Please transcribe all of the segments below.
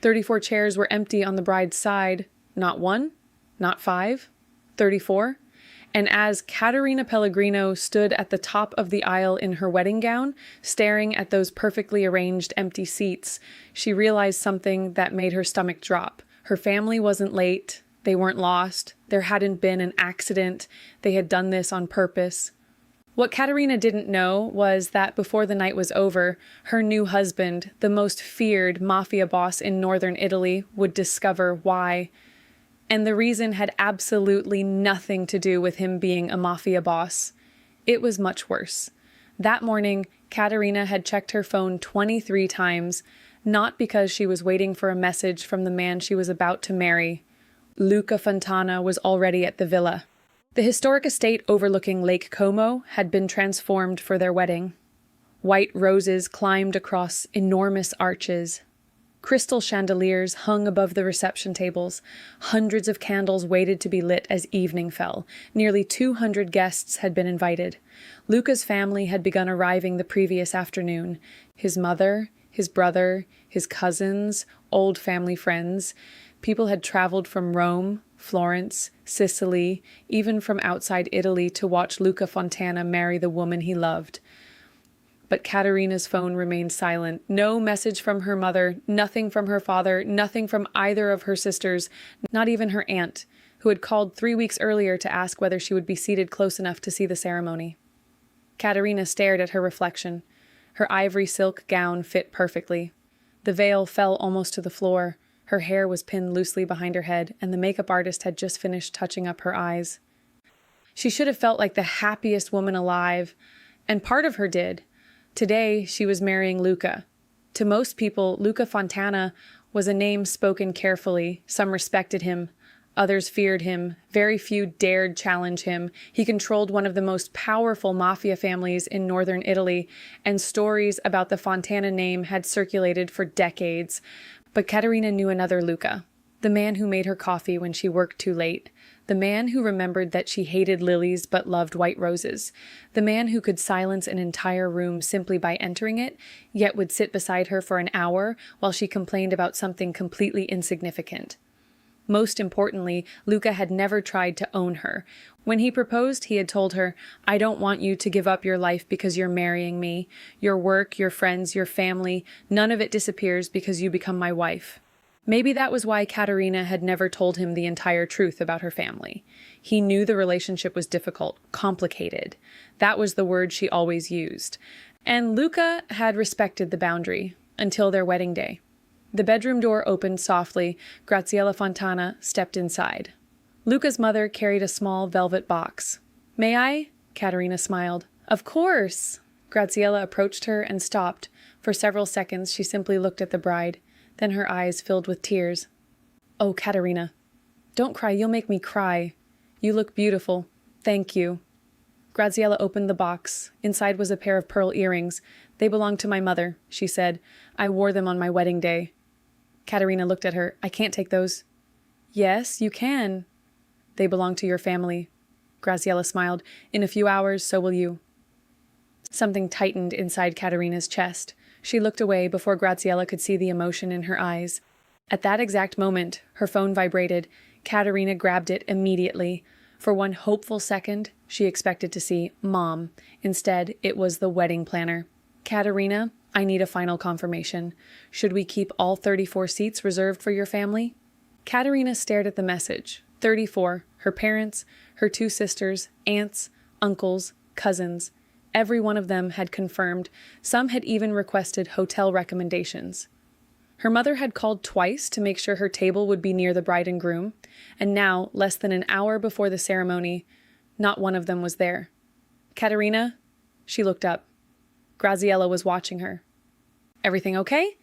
34 chairs were empty on the bride's side. Not one, not five, 34. And as Caterina Pellegrino stood at the top of the aisle in her wedding gown, staring at those perfectly arranged empty seats, she realized something that made her stomach drop. Her family wasn't late. They weren't lost. There hadn't been an accident. They had done this on purpose. What Caterina didn't know was that before the night was over, her new husband, the most feared mafia boss in northern Italy, would discover why. And the reason had absolutely nothing to do with him being a mafia boss. It was much worse. That morning, Caterina had checked her phone 23 times, not because she was waiting for a message from the man she was about to marry. Luca Fontana was already at the villa. The historic estate overlooking Lake Como had been transformed for their wedding. White roses climbed across enormous arches. Crystal chandeliers hung above the reception tables. Hundreds of candles waited to be lit as evening fell. Nearly 200 guests had been invited. Luca's family had begun arriving the previous afternoon. His mother, his brother, his cousins, old family friends. People had traveled from Rome, Florence, Sicily, even from outside Italy to watch Luca Fontana marry the woman he loved. But Caterina's phone remained silent. No message from her mother, nothing from her father, nothing from either of her sisters, not even her aunt, who had called 3 weeks earlier to ask whether she would be seated close enough to see the ceremony. Caterina stared at her reflection. Her ivory silk gown fit perfectly. The veil fell almost to the floor. Her hair was pinned loosely behind her head, and the makeup artist had just finished touching up her eyes. She should have felt like the happiest woman alive, and part of her did. Today, she was marrying Luca. To most people, Luca Fontana was a name spoken carefully. Some respected him. Others feared him. Very few dared challenge him. He controlled one of the most powerful mafia families in northern Italy, and stories about the Fontana name had circulated for decades. But Caterina knew another Luca, the man who made her coffee when she worked too late, the man who remembered that she hated lilies but loved white roses, the man who could silence an entire room simply by entering it, yet would sit beside her for an hour while she complained about something completely insignificant. Most importantly, Luca had never tried to own her. When he proposed, he had told her, "I don't want you to give up your life because you're marrying me. Your work, your friends, your family, none of it disappears because you become my wife." Maybe that was why Caterina had never told him the entire truth about her family. He knew the relationship was difficult, complicated. That was the word she always used. And Luca had respected the boundary until their wedding day. The bedroom door opened softly. Graziella Fontana stepped inside. Luca's mother carried a small velvet box. "May I?" Caterina smiled. "Of course." Graziella approached her and stopped. For several seconds, she simply looked at the bride. Then her eyes filled with tears. "Oh, Caterina. Don't cry, you'll make me cry. You look beautiful. Thank you." Graziella opened the box. Inside was a pair of pearl earrings. "They belong to my mother," she said. "I wore them on my wedding day." Caterina looked at her. "I can't take those." "Yes, you can." "They belong to your family." Graziella smiled. "In a few hours, so will you." Something tightened inside Caterina's chest. She looked away before Graziella could see the emotion in her eyes. At that exact moment, her phone vibrated. Caterina grabbed it immediately. For one hopeful second, she expected to see Mom. Instead, it was the wedding planner. "Caterina, I need a final confirmation. Should we keep all 34 seats reserved for your family?" Caterina stared at the message. 34. Her parents, her 2 sisters, aunts, uncles, cousins. Every one of them had confirmed. Some had even requested hotel recommendations. Her mother had called twice to make sure her table would be near the bride and groom, and now, less than an hour before the ceremony, not one of them was there. "Caterina?" She looked up. Graziella was watching her. "Everything okay?"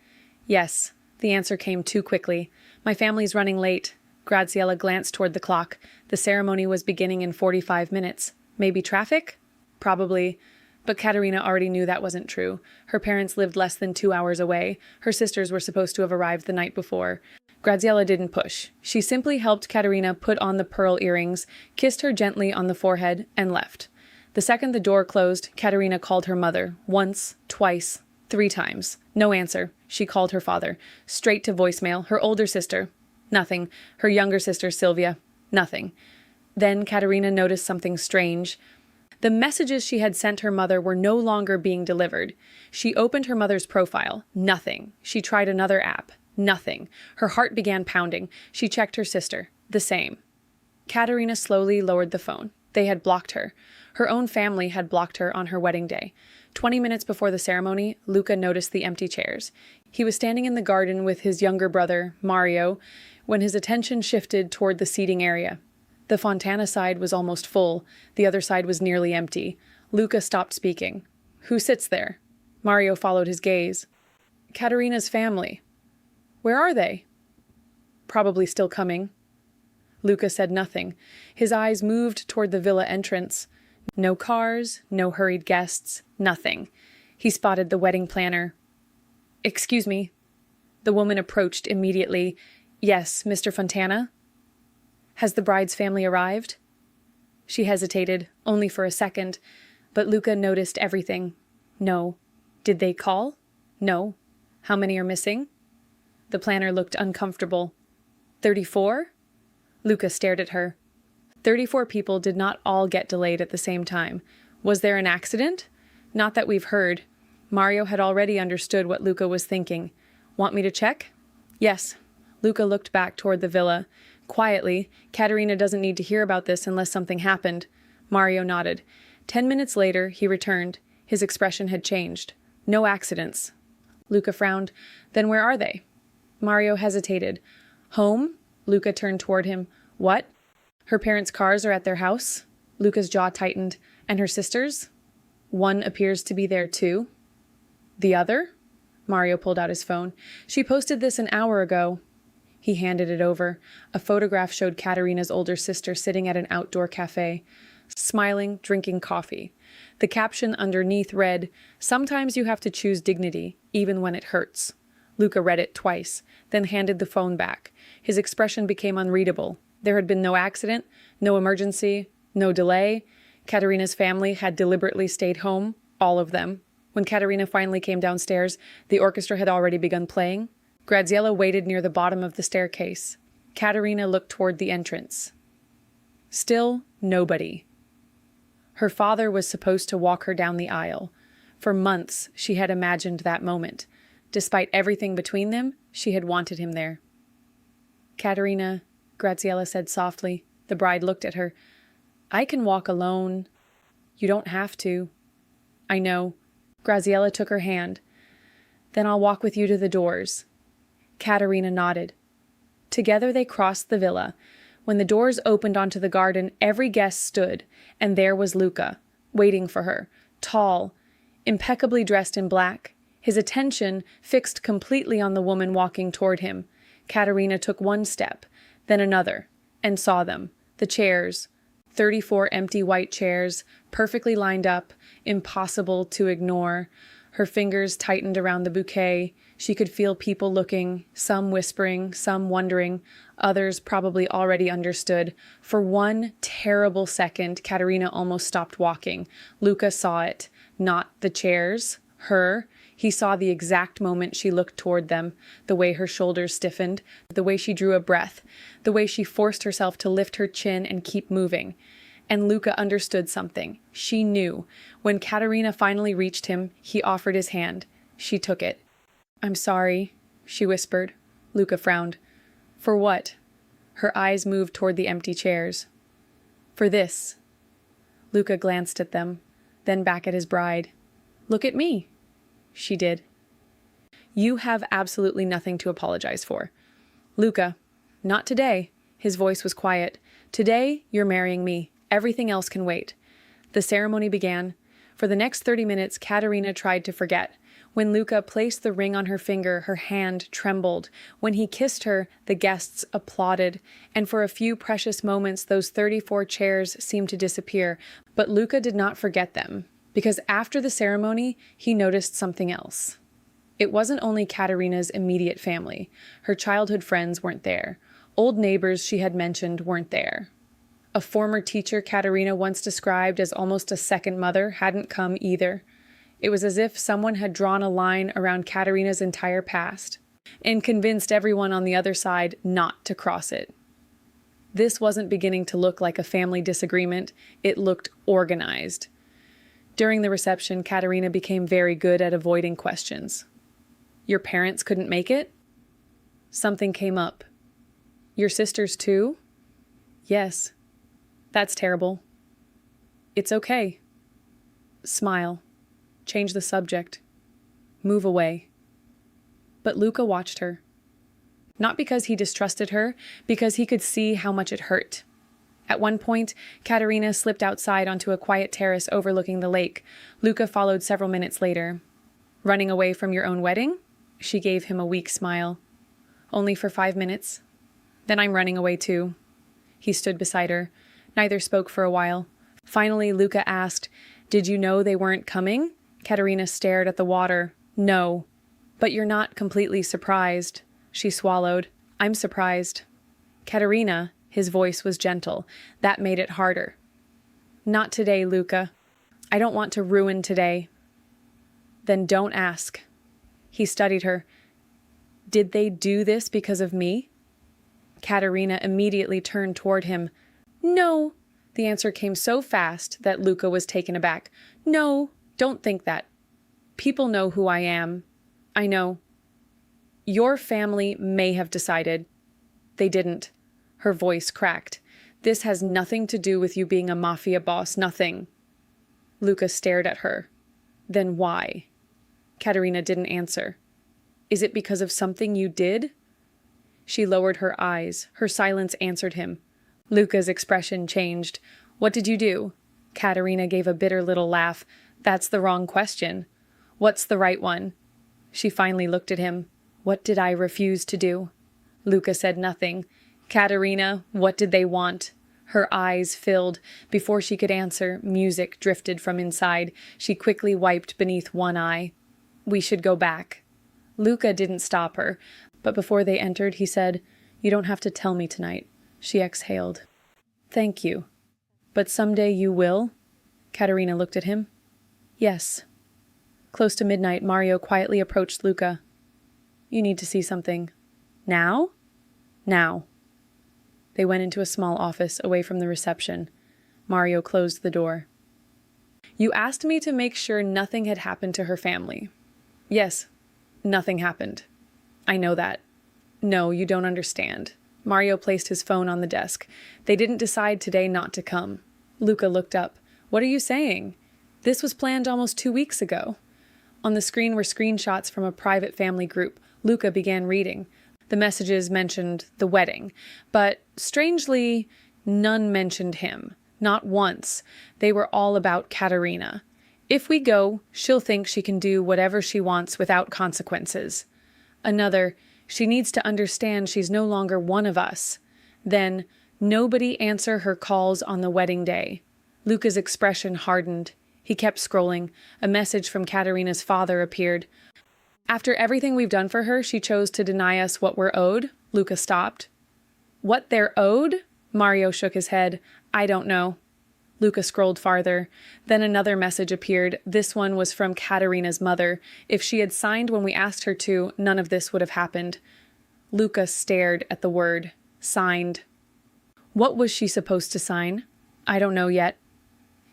"Yes." The answer came too quickly. "My family's running late." Graziella glanced toward the clock. The ceremony was beginning in 45 minutes. Maybe traffic? Probably. But Caterina already knew that wasn't true. Her parents lived less than 2 hours away. Her sisters were supposed to have arrived the night before. Graziella didn't push. She simply helped Caterina put on the pearl earrings, kissed her gently on the forehead, and left. The second the door closed, Caterina called her mother. Once, twice, 3 times. No answer. She called her father. Straight to voicemail. Her older sister. Nothing. Her younger sister, Sylvia. Nothing. Then Katerina noticed something strange. The messages she had sent her mother were no longer being delivered. She opened her mother's profile. Nothing. She tried another app. Nothing. Her heart began pounding. She checked her sister. The same. Katerina slowly lowered the phone. They had blocked her. Her own family had blocked her on her wedding day. 20 minutes before the ceremony, Luca noticed the empty chairs. He was standing in the garden with his younger brother, Mario, when his attention shifted toward the seating area. The Fontana side was almost full. The other side was nearly empty. Luca stopped speaking. Who sits there? Mario followed his gaze. Katerina's family. Where are they? Probably still coming. Luca said nothing. His eyes moved toward the villa entrance. No cars, no hurried guests, nothing. He spotted the wedding planner. Excuse me. The woman approached immediately. Yes, Mr. Fontana? Has the bride's family arrived? She hesitated, only for a second, but Luca noticed everything. No. Did they call? No. How many are missing? The planner looked uncomfortable. 34? Luca stared at her. 34 people did not all get delayed at the same time. Was there an accident? Not that we've heard. Mario had already understood what Luca was thinking. Want me to check? Yes. Luca looked back toward the villa. Quietly, Katerina doesn't need to hear about this unless something happened. Mario nodded. 10 minutes later, he returned. His expression had changed. No accidents. Luca frowned. Then where are they? Mario hesitated. Home? Luca turned toward him. What? Her parents' cars are at their house? Luca's jaw tightened. And her sister's? One appears to be there too. The other? Mario pulled out his phone. She posted this an hour ago. He handed it over. A photograph showed Katerina's older sister sitting at an outdoor cafe, smiling, drinking coffee. The caption underneath read, "Sometimes you have to choose dignity, even when it hurts." Luca read it twice, then handed the phone back. His expression became unreadable. There had been no accident, no emergency, no delay. Katerina's family had deliberately stayed home, all of them. When Katerina finally came downstairs, the orchestra had already begun playing. Graziella waited near the bottom of the staircase. Katerina looked toward the entrance. Still nobody. Her father was supposed to walk her down the aisle. For months, she had imagined that moment. Despite everything between them, she had wanted him there. Katerina, Graziella said softly. The bride looked at her. I can walk alone. You don't have to. I know. Graziella took her hand. Then I'll walk with you to the doors. Katerina nodded. Together they crossed the villa. When the doors opened onto the garden, every guest stood, and there was Luca, waiting for her, tall, impeccably dressed in black, his attention fixed completely on the woman walking toward him. Katerina took one step, then another, and saw them, the chairs, 34 empty white chairs, perfectly lined up, impossible to ignore. Her fingers tightened around the bouquet. She could feel people looking, some whispering, some wondering, others probably already understood. For one terrible second, Katerina almost stopped walking. Luca saw it. Not the chairs, her. He saw the exact moment she looked toward them, the way her shoulders stiffened, the way she drew a breath, the way she forced herself to lift her chin and keep moving. And Luca understood something. She knew. When Katerina finally reached him, he offered his hand. She took it. I'm sorry, she whispered. Luca frowned. For what? Her eyes moved toward the empty chairs. For this. Luca glanced at them, then back at his bride. Look at me. She did. You have absolutely nothing to apologize for. Luca, not today. His voice was quiet. Today, you're marrying me. Everything else can wait. The ceremony began. For the next 30 minutes, Katerina tried to forget. When Luca placed the ring on her finger, her hand trembled. When he kissed her, the guests applauded. And for a few precious moments, those 34 chairs seemed to disappear. But Luca did not forget them, because after the ceremony, he noticed something else. It wasn't only Katerina's immediate family. Her childhood friends weren't there. Old neighbors she had mentioned weren't there. A former teacher Katerina once described as almost a second mother hadn't come either. It was as if someone had drawn a line around Katerina's entire past and convinced everyone on the other side not to cross it. This wasn't beginning to look like a family disagreement. It looked organized. During the reception, Katerina became very good at avoiding questions. Your parents couldn't make it? Something came up. Your sisters too? Yes. That's terrible. It's okay. Smile. Change the subject. Move away. But Luca watched her. Not because he distrusted her, because he could see how much it hurt. At one point, Katerina slipped outside onto a quiet terrace overlooking the lake. Luca followed several minutes later. Running away from your own wedding? She gave him a weak smile. Only for 5 minutes. Then I'm running away too. He stood beside her. Neither spoke for a while. Finally, Luca asked, "Did you know they weren't coming?" Katerina stared at the water. "No." "But you're not completely surprised." She swallowed. "I'm surprised." "Katerina," his voice was gentle. That made it harder. "Not today, Luca. I don't want to ruin today." "Then don't ask." He studied her. "Did they do this because of me?" Katerina immediately turned toward him. "No." The answer came so fast that Luca was taken aback. "No, don't think that. People know who I am. I know. Your family may have decided. They didn't." Her voice cracked. "This has nothing to do with you being a mafia boss, nothing." Luca stared at her. "Then why?" Katerina didn't answer. "Is it because of something you did?" She lowered her eyes. Her silence answered him. Luca's expression changed. "What did you do?" Katerina gave a bitter little laugh. "That's the wrong question. What's the right one?" She finally looked at him. "What did I refuse to do?" Luca said nothing. "Katerina, what did they want?" Her eyes filled. Before she could answer, music drifted from inside. She quickly wiped beneath one eye. "We should go back." Luca didn't stop her, but before they entered, he said, "You don't have to tell me tonight." She exhaled. "Thank you. But someday you will?" Katerina looked at him. "Yes." Close to midnight, Mario quietly approached Luca. "You need to see something." "Now?" "Now." They went into a small office away from the reception. Mario closed the door. "You asked me to make sure nothing had happened to her family." "Yes, nothing happened. I know that." "No, you don't understand." Mario placed his phone on the desk. "They didn't decide today not to come." Luca looked up. "What are you saying? This was planned almost 2 weeks ago." On the screen were screenshots from a private family group. Luca began reading. The messages mentioned the wedding, but strangely, none mentioned him. Not once. They were all about Katerina. "If we go, she'll think she can do whatever she wants without consequences." Another, "She needs to understand she's no longer one of us." Then, "Nobody answer her calls on the wedding day." Luca's expression hardened. He kept scrolling. A message from Katerina's father appeared. "After everything we've done for her, she chose to deny us what we're owed." Luca stopped. "What they're owed?" Mario shook his head. "I don't know." Luca scrolled farther. Then another message appeared. This one was from Katerina's mother. If she had signed when we asked her to, none of this would have happened. Luca stared at the word. Signed. What was she supposed to sign? I don't know yet.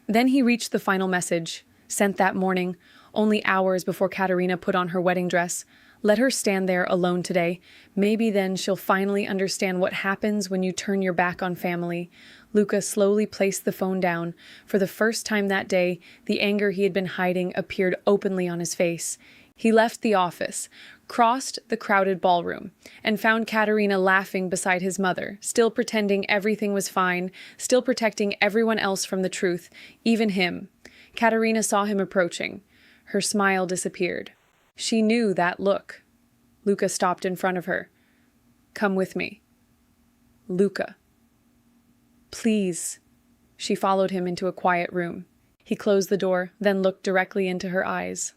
Then he reached the final message, sent that morning, only hours before Katerina put on her wedding dress. Let her stand there alone today. Maybe then she'll finally understand what happens when you turn your back on family. Luca slowly placed the phone down. For the first time that day, the anger he had been hiding appeared openly on his face. He left the office, crossed the crowded ballroom, and found Katerina laughing beside his mother, still pretending everything was fine, still protecting everyone else from the truth, even him. Katerina saw him approaching. Her smile disappeared. She knew that look. Luca stopped in front of her. "Come with me." "Luca." "Please." She followed him into a quiet room. He closed the door, then looked directly into her eyes.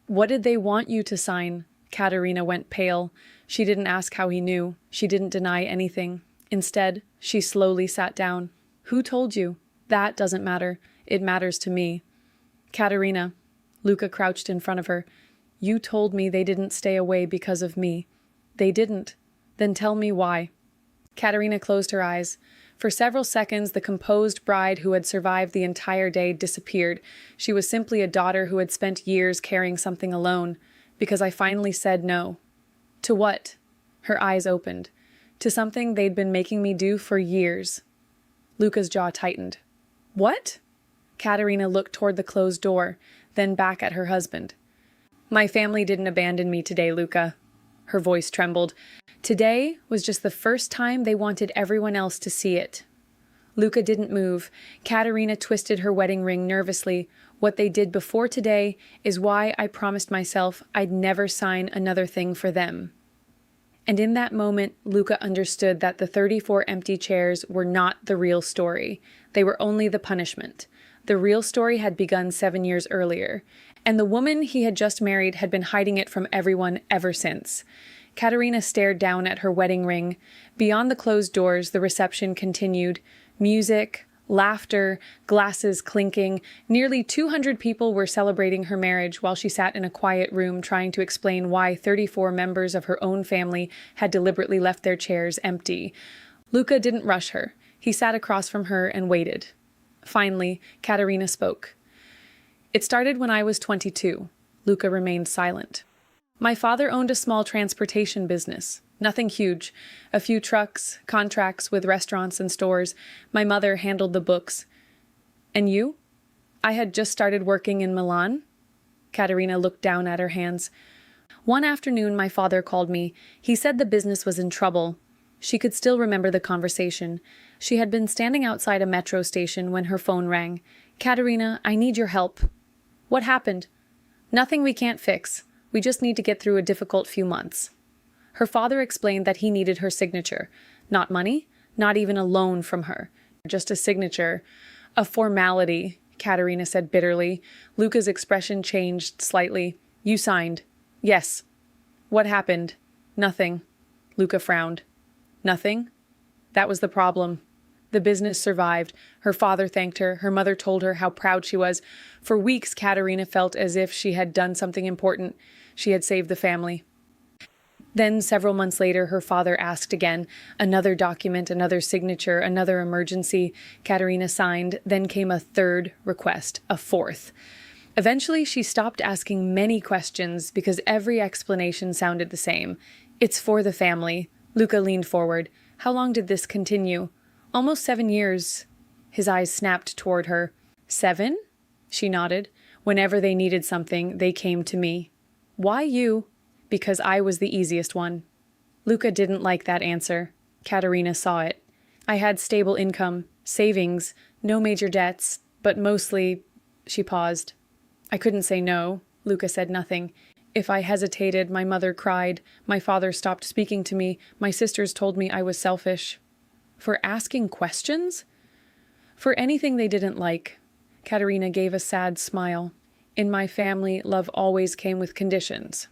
"What did they want you to sign?" Katerina went pale. She didn't ask how he knew. She didn't deny anything. Instead, she slowly sat down. "Who told you?" "That doesn't matter. It matters to me." "Katerina, Luca crouched in front of her. You told me they didn't stay away because of me. They didn't. Then tell me why. Katerina closed her eyes. For several seconds, the composed bride who had survived the entire day disappeared. She was simply a daughter who had spent years carrying something alone. Because I finally said no. To what? Her eyes opened. To something they'd been making me do for years. Luca's jaw tightened. What? Katerina looked toward the closed door, then back at her husband. My family didn't abandon me today, Luca. Her voice trembled. Today was just the first time they wanted everyone else to see it. Luca didn't move. Katerina twisted her wedding ring nervously. What they did before today is why I promised myself I'd never sign another thing for them. And in that moment, Luca understood that the 34 empty chairs were not the real story. They were only the punishment. The real story had begun 7 years earlier, and the woman he had just married had been hiding it from everyone ever since. Katerina stared down at her wedding ring. Beyond the closed doors, the reception continued. Music, laughter, glasses clinking. Nearly 200 people were celebrating her marriage while she sat in a quiet room trying to explain why 34 members of her own family had deliberately left their chairs empty. Luca didn't rush her. He sat across from her and waited. Finally, Katerina spoke. It started when I was 22. Luca remained silent. My father owned a small transportation business. Nothing huge. A few trucks, contracts with restaurants and stores. My mother handled the books. And you? I had just started working in Milan. Katerina looked down at her hands. One afternoon, my father called me. He said the business was in trouble. She could still remember the conversation. She had been standing outside a metro station when her phone rang. Katerina, I need your help. What happened? Nothing we can't fix. We just need to get through a difficult few months. Her father explained that he needed her signature. Not money, not even a loan from her. Just a signature. A formality, Katerina said bitterly. Luca's expression changed slightly. You signed. Yes. What happened? Nothing. Luca frowned. Nothing? That was the problem. The business survived. Her father thanked her. Her mother told her how proud she was. For weeks, Katerina felt as if she had done something important. She had saved the family. Then, several months later, her father asked again. Another document, another signature, another emergency. Katerina signed. Then came a third request, a fourth. Eventually, she stopped asking many questions because every explanation sounded the same. It's for the family. Luca leaned forward. How long did this continue? Almost 7 years. His eyes snapped toward her. 7? She nodded. Whenever they needed something, they came to me. Why you? Because I was the easiest one. Luca didn't like that answer. Katerina saw it. I had stable income, savings, no major debts, but mostly... She paused. I couldn't say no. Luca said nothing. If I hesitated, my mother cried. My father stopped speaking to me. My sisters told me I was selfish. For asking questions? For anything they didn't like. Katerina gave a sad smile. In my family, love always came with conditions.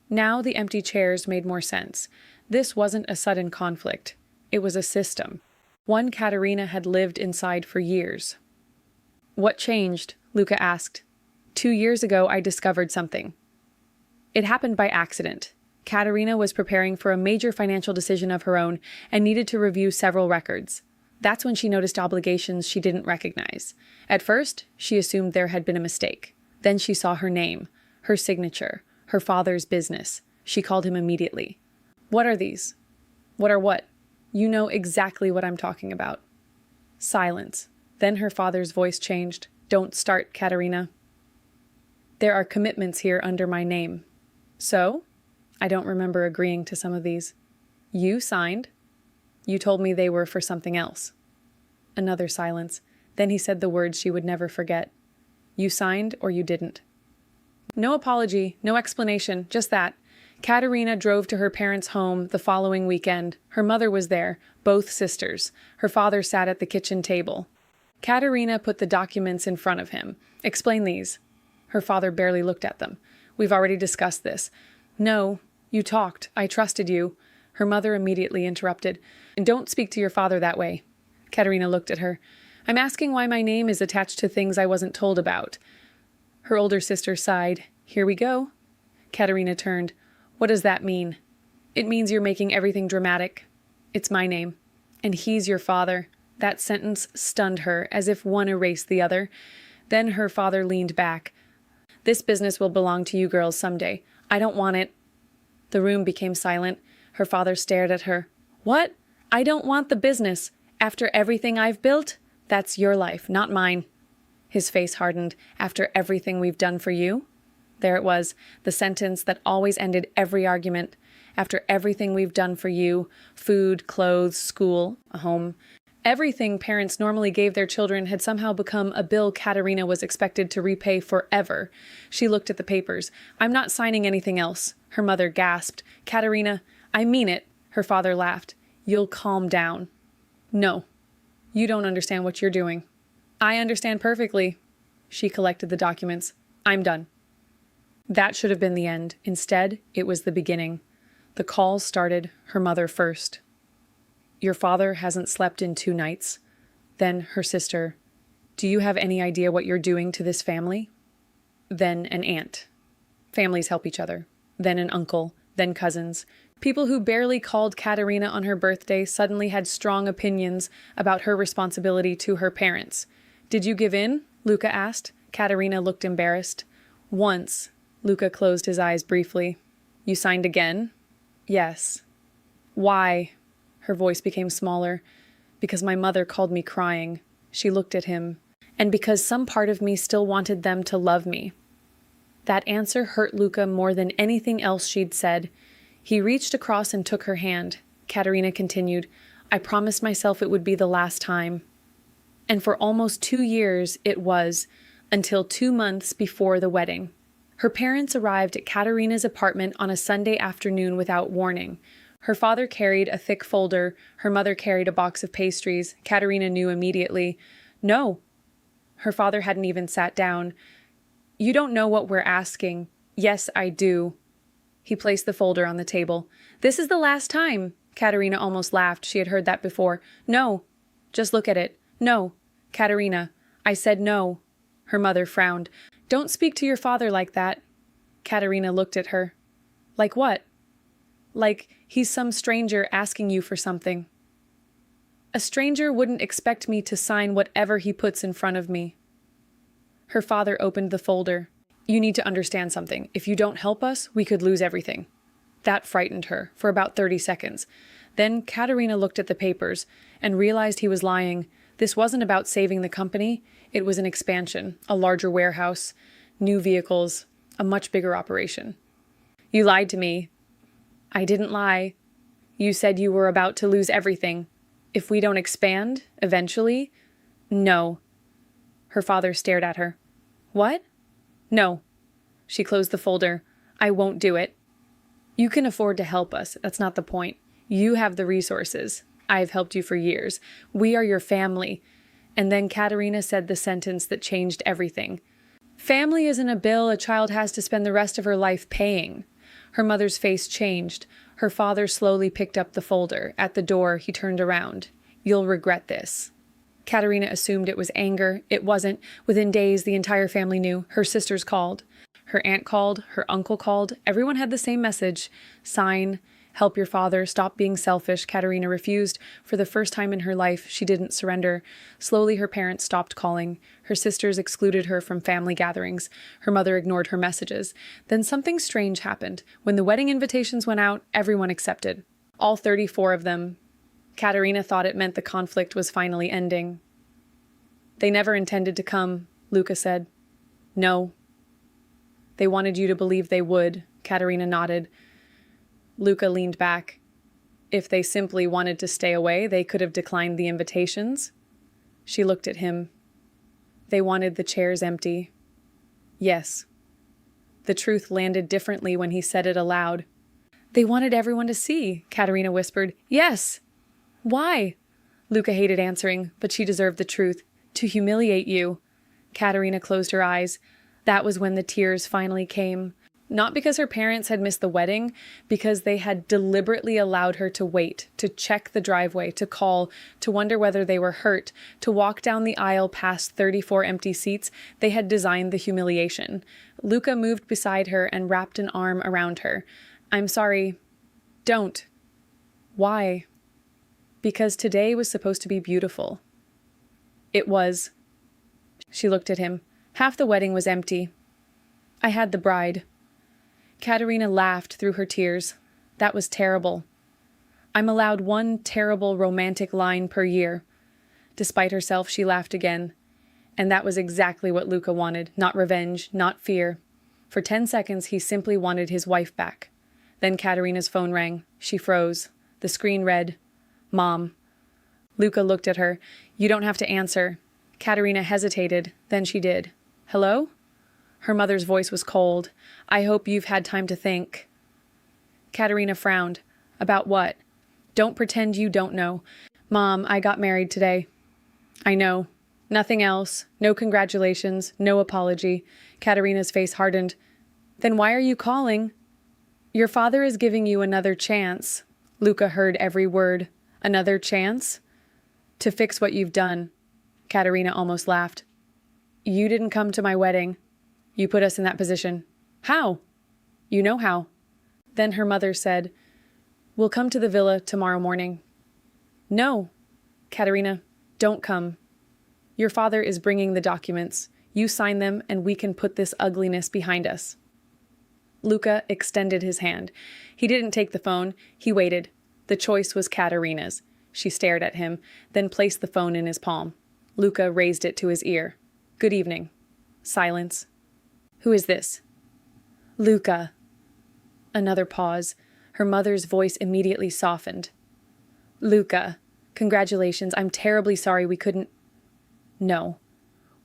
Now the empty chairs made more sense. This wasn't a sudden conflict. It was a system. One Katerina had lived inside for years. What changed? Luca asked. 2 years ago, I discovered something. It happened by accident. Katerina was preparing for a major financial decision of her own and needed to review several records. That's when she noticed obligations she didn't recognize. At first, she assumed there had been a mistake. Then she saw her name, her signature, her father's business. She called him immediately. What are these? What are what? You know exactly what I'm talking about. Silence. Then her father's voice changed. Don't start, Katerina. There are commitments here under my name. So? I don't remember agreeing to some of these. You signed. You told me they were for something else. Another silence. Then he said the words she would never forget. You signed or you didn't. No apology, no explanation, just that. Katerina drove to her parents' home the following weekend. Her mother was there, both sisters. Her father sat at the kitchen table. Katerina put the documents in front of him. Explain these. Her father barely looked at them. We've already discussed this. No, you talked. I trusted you. Her mother immediately interrupted. And don't speak to your father that way. Katerina looked at her. I'm asking why my name is attached to things I wasn't told about. Her older sister sighed. Here we go. Katerina turned. What does that mean? It means you're making everything dramatic. It's my name. And he's your father. That sentence stunned her, as if one erased the other. Then her father leaned back. This business will belong to you girls someday. I don't want it. The room became silent. Her father stared at her. What? I don't want the business. After everything I've built? That's your life, not mine. His face hardened. After everything we've done for you? There it was, the sentence that always ended every argument. After everything we've done for you, food, clothes, school, a home. Everything parents normally gave their children had somehow become a bill Katerina was expected to repay forever. She looked at the papers. I'm not signing anything else. Her mother gasped. Katerina, I mean it. Her father laughed. You'll calm down. No. You don't understand what you're doing. I understand perfectly. She collected the documents. I'm done. That should have been the end. Instead, it was the beginning. The calls started, her mother first. Your father hasn't slept in 2 nights. Then her sister. Do you have any idea what you're doing to this family? Then an aunt. Families help each other. Then an uncle. Then cousins. People who barely called Katerina on her birthday suddenly had strong opinions about her responsibility to her parents. Did you give in? Luca asked. Katerina looked embarrassed. Once. Luca closed his eyes briefly. You signed again? Yes. Why? Her voice became smaller. Because my mother called me crying. She looked at him. And because some part of me still wanted them to love me. That answer hurt Luca more than anything else she'd said. He reached across and took her hand. Katerina continued, I promised myself it would be the last time. And for almost 2 years it was, until 2 months before the wedding. Her parents arrived at Katerina's apartment on a Sunday afternoon without warning. Her father carried a thick folder, her mother carried a box of pastries. Katerina knew immediately. No. Her father hadn't even sat down. You don't know what we're asking. Yes, I do. He placed the folder on the table. This is the last time. Katerina almost laughed. She had heard that before. No. Just look at it. No. Katerina. I said no. Her mother frowned. Don't speak to your father like that. Katerina looked at her. Like what? Like he's some stranger asking you for something. A stranger wouldn't expect me to sign whatever he puts in front of me. Her father opened the folder. You need to understand something. If you don't help us, we could lose everything. That frightened her for about 30 seconds. Then Katerina looked at the papers and realized he was lying. This wasn't about saving the company. It was an expansion, a larger warehouse, new vehicles, a much bigger operation. You lied to me. I didn't lie. You said you were about to lose everything. If we don't expand, eventually? No. Her father stared at her. What? No. She closed the folder. I won't do it. You can afford to help us. That's not the point. You have the resources. I've helped you for years. We are your family. And then Katerina said the sentence that changed everything. Family isn't a bill a child has to spend the rest of her life paying. Her mother's face changed. Her father slowly picked up the folder. At the door, he turned around. You'll regret this. Katerina assumed it was anger. It wasn't. Within days, the entire family knew. Her sisters called. Her aunt called. Her uncle called. Everyone had the same message. Sign. Help your father. Stop being selfish. Katerina refused. For the first time in her life, she didn't surrender. Slowly, her parents stopped calling. Her sisters excluded her from family gatherings. Her mother ignored her messages. Then something strange happened. When the wedding invitations went out, everyone accepted. All 34 of them. Katerina thought it meant the conflict was finally ending. They never intended to come, Luca said. No. They wanted you to believe they would, Katerina nodded. Luca leaned back. If they simply wanted to stay away, they could have declined the invitations. She looked at him. They wanted the chairs empty. Yes. The truth landed differently when he said it aloud. They wanted everyone to see, Katerina whispered. Yes. Why? Luca hated answering, but she deserved the truth. To humiliate you. Katerina closed her eyes. That was when the tears finally came. Not because her parents had missed the wedding, because they had deliberately allowed her to wait, to check the driveway, to call, to wonder whether they were hurt, to walk down the aisle past 34 empty seats. They had designed the humiliation. Luca moved beside her and wrapped an arm around her. "I'm sorry. Don't." "Why?" "Because today was supposed to be beautiful." "It was." She looked at him. "Half the wedding was empty. I had the bride." Katerina laughed through her tears. "That was terrible. I'm allowed one terrible romantic line per year." Despite herself, she laughed again. And that was exactly what Luca wanted. Not revenge, not fear. For 10 seconds, he simply wanted his wife back. Then Katerina's phone rang. She froze. The screen read, "Mom." Luca looked at her. "You don't have to answer." Katerina hesitated. Then she did. "Hello?" Her mother's voice was cold. "I hope you've had time to think." Katerina frowned. "About what?" "Don't pretend you don't know." "Mom, I got married today." "I know. Nothing else. No congratulations. No apology." Katerina's face hardened. "Then why are you calling?" "Your father is giving you another chance." Luca heard every word. "Another chance?" "To fix what you've done." Katerina almost laughed. "You didn't come to my wedding. You put us in that position." "How?" "You know how." Then her mother said, "We'll come to the villa tomorrow morning." "No." "Katerina, don't come. Your father is bringing the documents. You sign them and we can put this ugliness behind us." Luca extended his hand. He didn't take the phone. He waited. The choice was Katerina's. She stared at him, then placed the phone in his palm. Luca raised it to his ear. "Good evening." Silence. "Who is this?" "Luca." Another pause. Her mother's voice immediately softened. "Luca, congratulations. I'm terribly sorry we couldn't—" "No."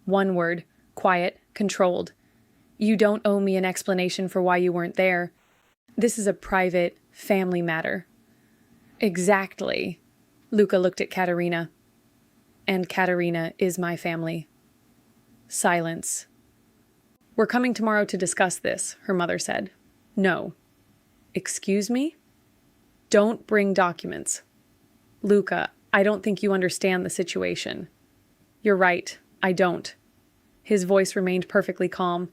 One word. Quiet. Controlled. "You don't owe me an explanation for why you weren't there. This is a private, family matter." "Exactly." Luca looked at Katerina. "And Katerina is my family." Silence. "We're coming tomorrow to discuss this," her mother said. "No." "Excuse me?" "Don't bring documents." "Luca, I don't think you understand the situation." "You're right. I don't." His voice remained perfectly calm.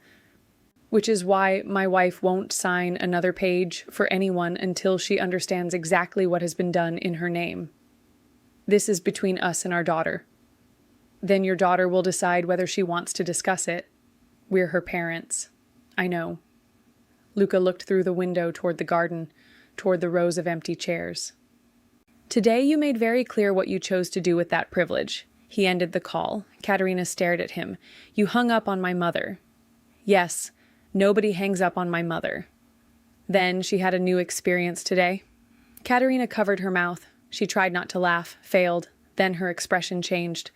"Which is why my wife won't sign another page for anyone until she understands exactly what has been done in her name. This is between us and our daughter. Then your daughter will decide whether she wants to discuss it. We're her parents. I know." Luca looked through the window toward the garden, toward the rows of empty chairs. "Today you made very clear what you chose to do with that privilege." He ended the call. Katerina stared at him. "You hung up on my mother." "Yes, nobody hangs up on my mother." Then she had a new experience today. Katerina covered her mouth. She tried not to laugh, failed. Then her expression changed.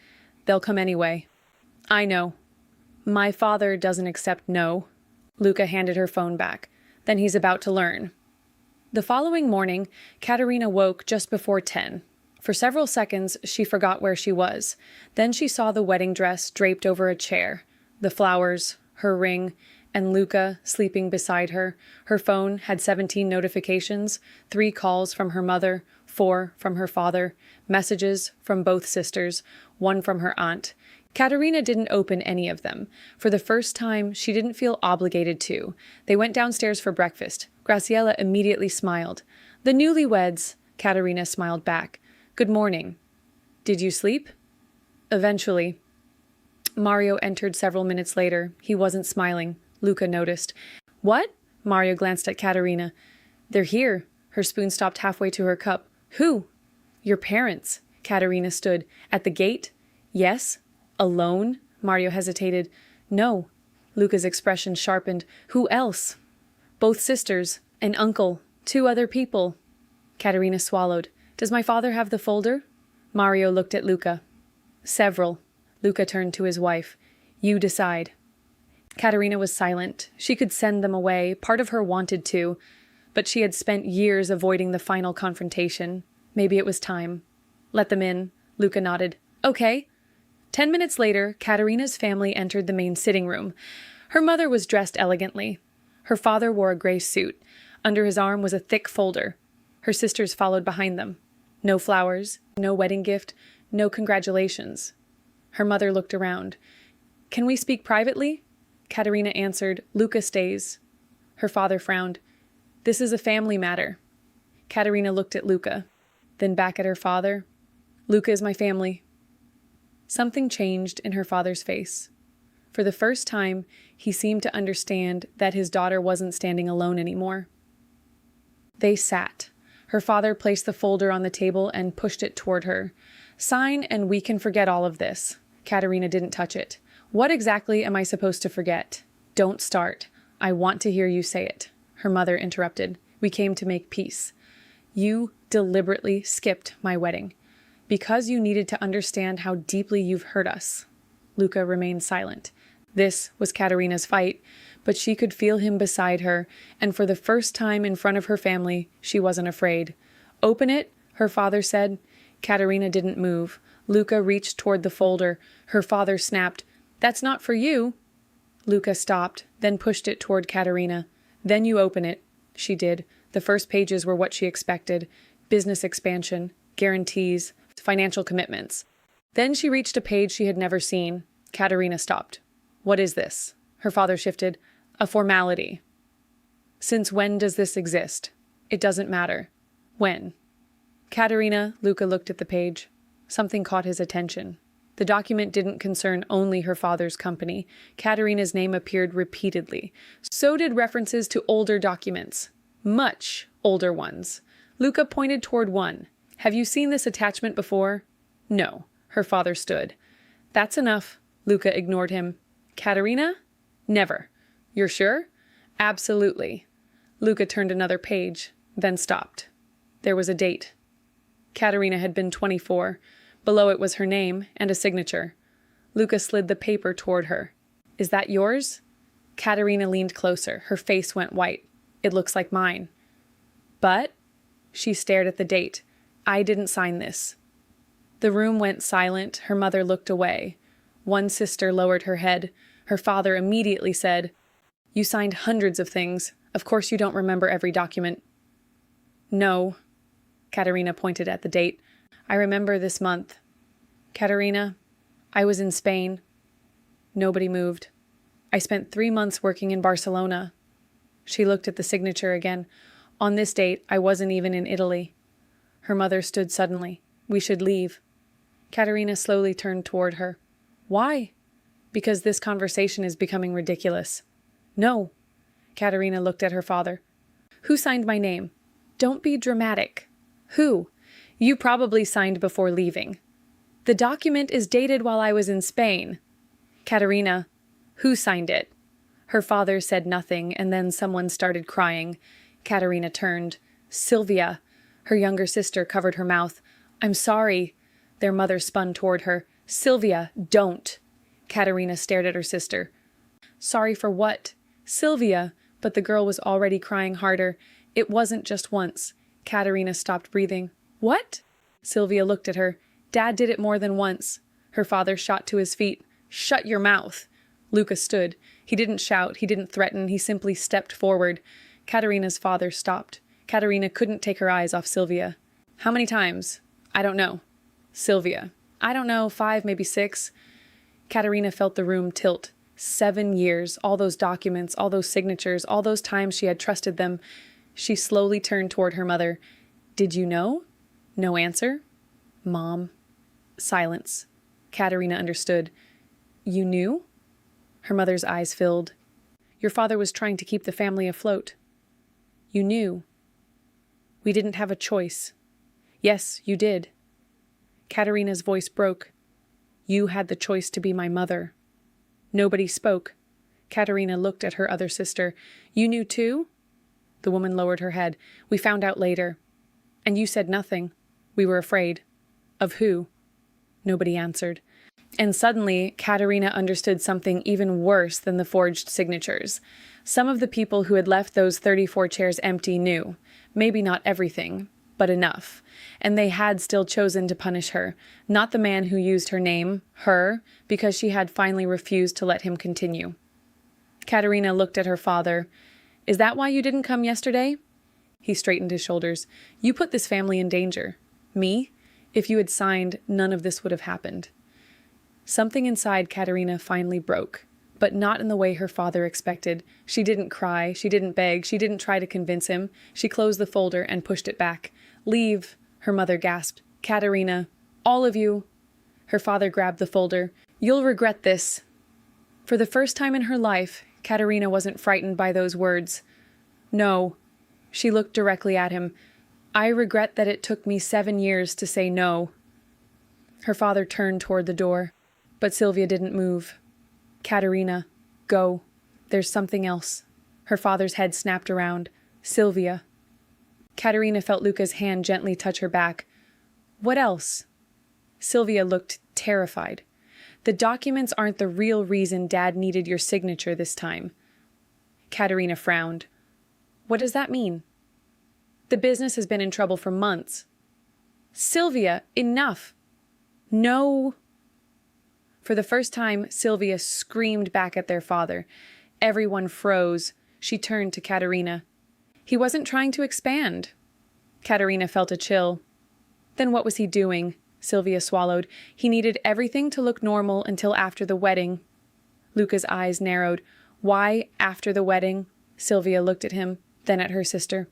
"They'll come anyway." "I know." "My father doesn't accept no." Luca handed her phone back. "Then he's about to learn." The following morning, Katerina woke just before 10. For several seconds, she forgot where she was. Then she saw the wedding dress draped over a chair, the flowers, her ring, and Luca sleeping beside her. Her phone had 17 notifications, 3 calls from her mother, 4 from her father, messages from both sisters, 1 from her aunt. Katerina didn't open any of them. For the first time, she didn't feel obligated to. They went downstairs for breakfast. Graciela immediately smiled. "The newlyweds," Katerina smiled back. "Good morning." "Did you sleep?" "Eventually." Mario entered several minutes later. He wasn't smiling. Luca noticed. "What?" Mario glanced at Katerina. "They're here." Her spoon stopped halfway to her cup. "Who?" "Your parents." Katerina stood. "At the gate?" "Yes." "Alone?" Mario hesitated. "No." Luca's expression sharpened. "Who else?" "Both sisters. An uncle. 2 other people." Katerina swallowed. "Does my father have the folder?" Mario looked at Luca. "Several." Luca turned to his wife. "You decide." Katerina was silent. She could send them away. Part of her wanted to. But she had spent years avoiding the final confrontation. Maybe it was time. "Let them in." Luca nodded. "Okay." 10 minutes later, Katerina's family entered the main sitting room. Her mother was dressed elegantly. Her father wore a gray suit. Under his arm was a thick folder. Her sisters followed behind them. No flowers, no wedding gift, no congratulations. Her mother looked around. "Can we speak privately?" Katerina answered, "Luca stays." Her father frowned. "This is a family matter." Katerina looked at Luca, then back at her father. "Luca is my family." Something changed in her father's face. For the first time, he seemed to understand that his daughter wasn't standing alone anymore. They sat. Her father placed the folder on the table and pushed it toward her. "Sign and we can forget all of this." Katerina didn't touch it. "What exactly am I supposed to forget?" "Don't start. I want to hear you say it." Her mother interrupted. "We came to make peace. You deliberately skipped my wedding because you needed to understand how deeply you've hurt us." Luca remained silent. This was Katerina's fight, but she could feel him beside her, and for the first time in front of her family, she wasn't afraid. "Open it," her father said. Katerina didn't move. Luca reached toward the folder. Her father snapped, "That's not for you." Luca stopped, then pushed it toward Katerina. "Then you open it." She did. The first pages were what she expected. Business expansion, guarantees, financial commitments. Then she reached a page she had never seen. Katerina stopped. "What is this?" Her father shifted. "A formality." "Since when does this exist?" "It doesn't matter." "When?" "Katerina," Luca looked at the page. Something caught his attention. The document didn't concern only her father's company. Katerina's name appeared repeatedly. So did references to older documents. Much older ones. Luca pointed toward one. "Have you seen this attachment before?" "No." Her father stood. "That's enough." Luca ignored him. "Katerina?" "Never." "You're sure?" "Absolutely." Luca turned another page, then stopped. There was a date. Katerina had been 24. Below it was her name and a signature. Luca slid the paper toward her. "Is that yours?" Katerina leaned closer. Her face went white. "It looks like mine." "But—" She stared at the date. "I didn't sign this." The room went silent. Her mother looked away. One sister lowered her head. Her father immediately said, "You signed hundreds of things. Of course you don't remember every document." "No." Katerina pointed at the date. "I remember this month." "Katerina, I was in Spain." Nobody moved. "I spent 3 months working in Barcelona." She looked at the signature again. "On this date, I wasn't even in Italy." Her mother stood suddenly. "We should leave." Katerina slowly turned toward her. "Why?" "Because this conversation is becoming ridiculous." "No." Katerina looked at her father. "Who signed my name?" "Don't be dramatic." "Who?" "You probably signed before leaving." "The document is dated while I was in Spain." "Katerina, who signed it?" Her father said nothing, and then someone started crying. Katerina turned. "Sylvia." Her younger sister covered her mouth. "I'm sorry." Their mother spun toward her. "Sylvia, don't." Katerina stared at her sister. "Sorry for what?" "Sylvia." But the girl was already crying harder. "It wasn't just once." Katerina stopped breathing. "What?" Sylvia looked at her. "Dad did it more than once." Her father shot to his feet. "Shut your mouth." Luca stood. He didn't shout. He didn't threaten. He simply stepped forward. Katerina's father stopped. Katerina couldn't take her eyes off Sylvia. "How many times?" "I don't know." Sylvia. "I don't know, 5, maybe 6. Katerina felt the room tilt. 7 years, all those documents, all those signatures, all those times she had trusted them. She slowly turned toward her mother. "Did you know?" No answer. "Mom." Silence. Katerina understood. "You knew?" Her mother's eyes filled. "Your father was trying to keep the family afloat." "You knew." "We didn't have a choice." "Yes, you did." Katerina's voice broke. "You had the choice to be my mother." Nobody spoke. Katerina looked at her other sister. "You knew too?" The woman lowered her head. "We found out later." "And you said nothing." "We were afraid." "Of who?" Nobody answered. And suddenly, Katerina understood something even worse than the forged signatures. Some of the people who had left those 34 chairs empty knew. Maybe not everything, but enough. And they had still chosen to punish her. Not the man who used her name, her, because she had finally refused to let him continue. Katerina looked at her father. Is that why you didn't come yesterday? He straightened his shoulders. You put this family in danger. Me? If you had signed, none of this would have happened. Something inside Katerina finally broke, but not in the way her father expected. She didn't cry, she didn't beg, she didn't try to convince him. She closed the folder and pushed it back. Leave, her mother gasped. Katerina, all of you. Her father grabbed the folder. You'll regret this. For the first time in her life, Katerina wasn't frightened by those words. No. She looked directly at him. I regret that it took me 7 years to say no. Her father turned toward the door, but Sylvia didn't move. Katerina, go. There's something else. Her father's head snapped around. Sylvia. Katerina felt Luca's hand gently touch her back. What else? Sylvia looked terrified. The documents aren't the real reason Dad needed your signature this time. Katerina frowned. What does that mean? The business has been in trouble for months. Sylvia, enough. No. For the first time, Sylvia screamed back at their father. Everyone froze. She turned to Katerina. He wasn't trying to expand. Katerina felt a chill. Then what was he doing? Sylvia swallowed. He needed everything to look normal until after the wedding. Luca's eyes narrowed. Why after the wedding? Sylvia looked at him, then at her sister.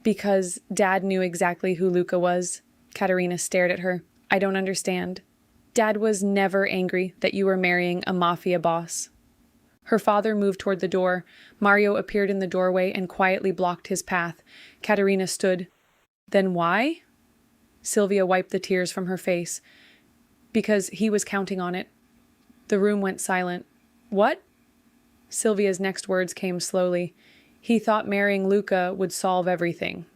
Because Dad knew exactly who Luca was. Katerina stared at her. I don't understand. Dad was never angry that you were marrying a mafia boss. Her father moved toward the door. Mario appeared in the doorway and quietly blocked his path. Katerina stood. Then why? Sylvia wiped the tears from her face. Because he was counting on it. The room went silent. What? Sylvia's next words came slowly. He thought marrying Luca would solve everything.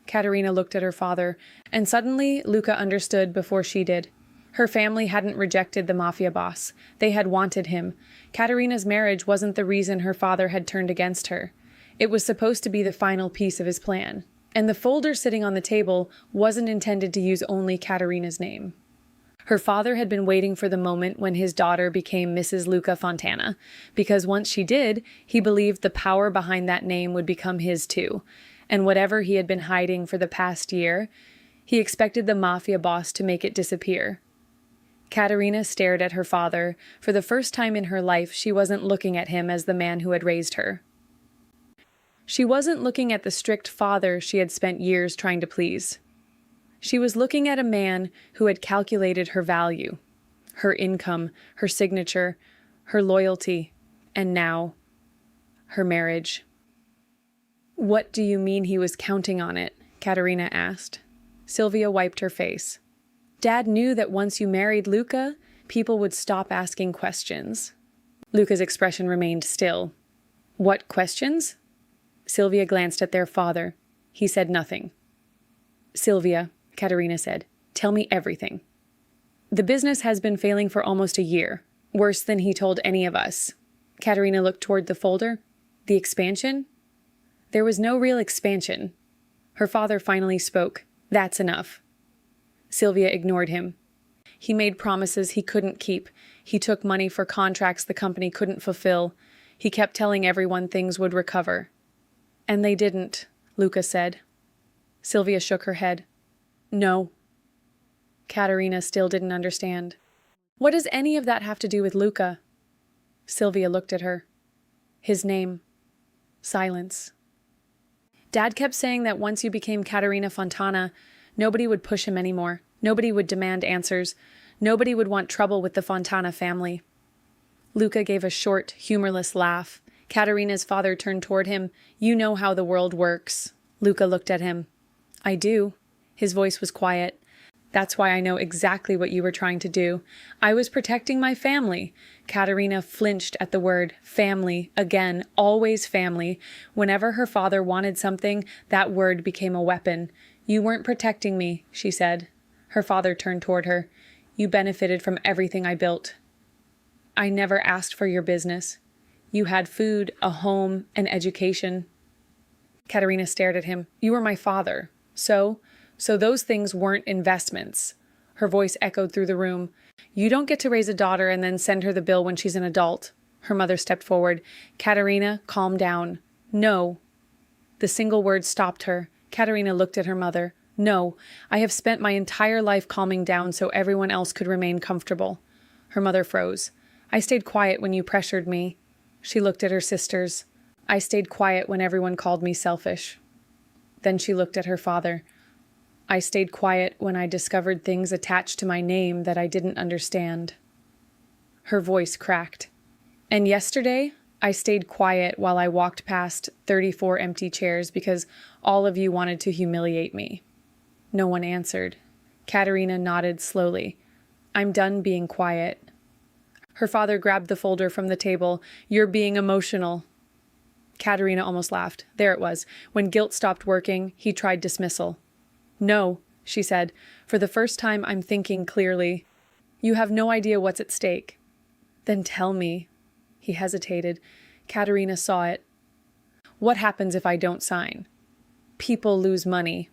Katerina looked at her father, and suddenly Luca understood before she did. Her family hadn't rejected the mafia boss. They had wanted him. Katerina's marriage wasn't the reason her father had turned against her. It was supposed to be the final piece of his plan. And the folder sitting on the table wasn't intended to use only Katerina's name. Her father had been waiting for the moment when his daughter became Mrs. Luca Fontana, because once she did, he believed the power behind that name would become his too. And whatever he had been hiding for the past year, he expected the mafia boss to make it disappear. Katerina stared at her father. For the first time in her life, she wasn't looking at him as the man who had raised her. She wasn't looking at the strict father she had spent years trying to please. She was looking at a man who had calculated her value, her income, her signature, her loyalty, and now, her marriage. What do you mean he was counting on it? Katerina asked. Sylvia wiped her face. Dad knew that once you married Luca, people would stop asking questions. Luca's expression remained still. What questions? Sylvia glanced at their father. He said nothing. Sylvia, Katerina said, tell me everything. The business has been failing for almost a year, worse than he told any of us. Katerina looked toward the folder. The expansion? There was no real expansion. Her father finally spoke. That's enough. Sylvia ignored him. He made promises he couldn't keep. He took money for contracts the company couldn't fulfill. He kept telling everyone things would recover. And they didn't, Luca said. Sylvia shook her head. No. Katerina still didn't understand. What does any of that have to do with Luca? Sylvia looked at her. His name. Silence. Dad kept saying that once you became Katerina Fontana, nobody would push him anymore. Nobody would demand answers. Nobody would want trouble with the Fontana family. Luca gave a short, humorless laugh. Katerina's father turned toward him. You know how the world works. Luca looked at him. I do. His voice was quiet. That's why I know exactly what you were trying to do. I was protecting my family. Katerina flinched at the word family. Again, always family. Whenever her father wanted something, that word became a weapon. You weren't protecting me, she said. Her father turned toward her. You benefited from everything I built. I never asked for your business. You had food, a home, an education. Katerina stared at him. You were my father. So those things weren't investments. Her voice echoed through the room. You don't get to raise a daughter and then send her the bill when she's an adult. Her mother stepped forward. Katerina, calm down. No. The single word stopped her. Katerina looked at her mother. No, I have spent my entire life calming down so everyone else could remain comfortable. Her mother froze. I stayed quiet when you pressured me. She looked at her sisters. I stayed quiet when everyone called me selfish. Then she looked at her father. I stayed quiet when I discovered things attached to my name that I didn't understand. Her voice cracked. And yesterday, I stayed quiet while I walked past 34 empty chairs because all of you wanted to humiliate me. No one answered. Katerina nodded slowly. I'm done being quiet. Her father grabbed the folder from the table. You're being emotional. Katerina almost laughed. There it was. When guilt stopped working, he tried dismissal. No, she said. For the first time, I'm thinking clearly. You have no idea what's at stake. Then tell me. He hesitated. Katerina saw it. What happens if I don't sign? People lose money.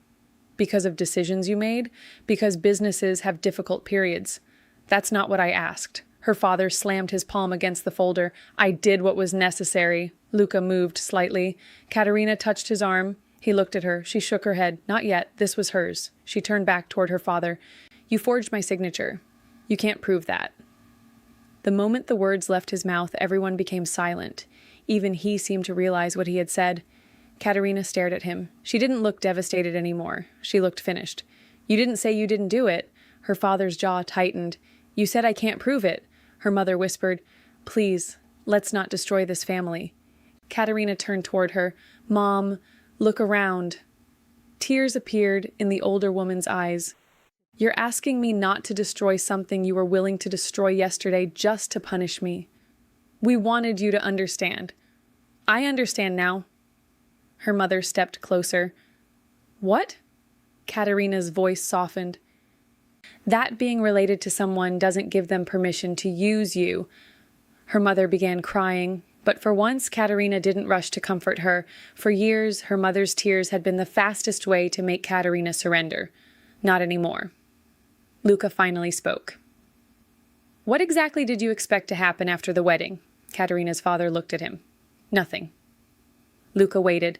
Because of decisions you made? Because businesses have difficult periods. That's not what I asked. Her father slammed his palm against the folder. I did what was necessary. Luca moved slightly. Katerina touched his arm. He looked at her. She shook her head. Not yet. This was hers. She turned back toward her father. You forged my signature. You can't prove that. The moment the words left his mouth, everyone became silent. Even he seemed to realize what he had said. Katerina stared at him. She didn't look devastated anymore. She looked finished. You didn't say you didn't do it. Her father's jaw tightened. You said I can't prove it. Her mother whispered, Please, let's not destroy this family. Katerina turned toward her. Mom, look around. Tears appeared in the older woman's eyes. You're asking me not to destroy something you were willing to destroy yesterday just to punish me. We wanted you to understand. I understand now. Her mother stepped closer. What? Katerina's voice softened. That being related to someone doesn't give them permission to use you. Her mother began crying, but for once Katerina didn't rush to comfort her. For years, her mother's tears had been the fastest way to make Katerina surrender. Not anymore. Luca finally spoke. What exactly did you expect to happen after the wedding? Katerina's father looked at him. Nothing. Luca waited.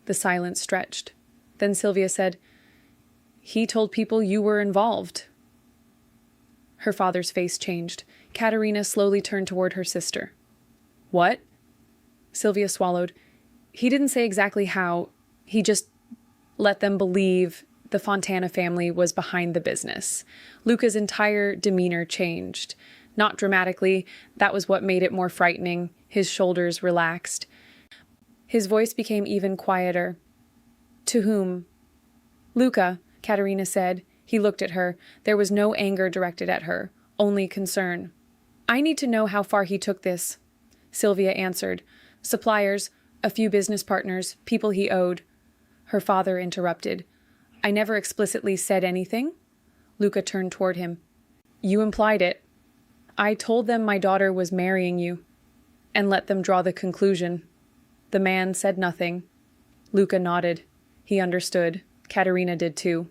The silence stretched. Then Sylvia said, He told people you were involved. Her father's face changed. Katerina slowly turned toward her sister. What? Sylvia swallowed. He didn't say exactly how. He just let them believe the Fontana family was behind the business. Luca's entire demeanor changed. Not dramatically. That was what made it more frightening. His shoulders relaxed. His voice became even quieter. To whom? Luca, Katerina said. He looked at her. There was no anger directed at her, only concern. I need to know how far he took this. Sylvia answered. Suppliers, a few business partners, people he owed. Her father interrupted. I never explicitly said anything. Luca turned toward him. You implied it. I told them my daughter was marrying you, and let them draw the conclusion. The man said nothing. Luca nodded. He understood. Katerina did too.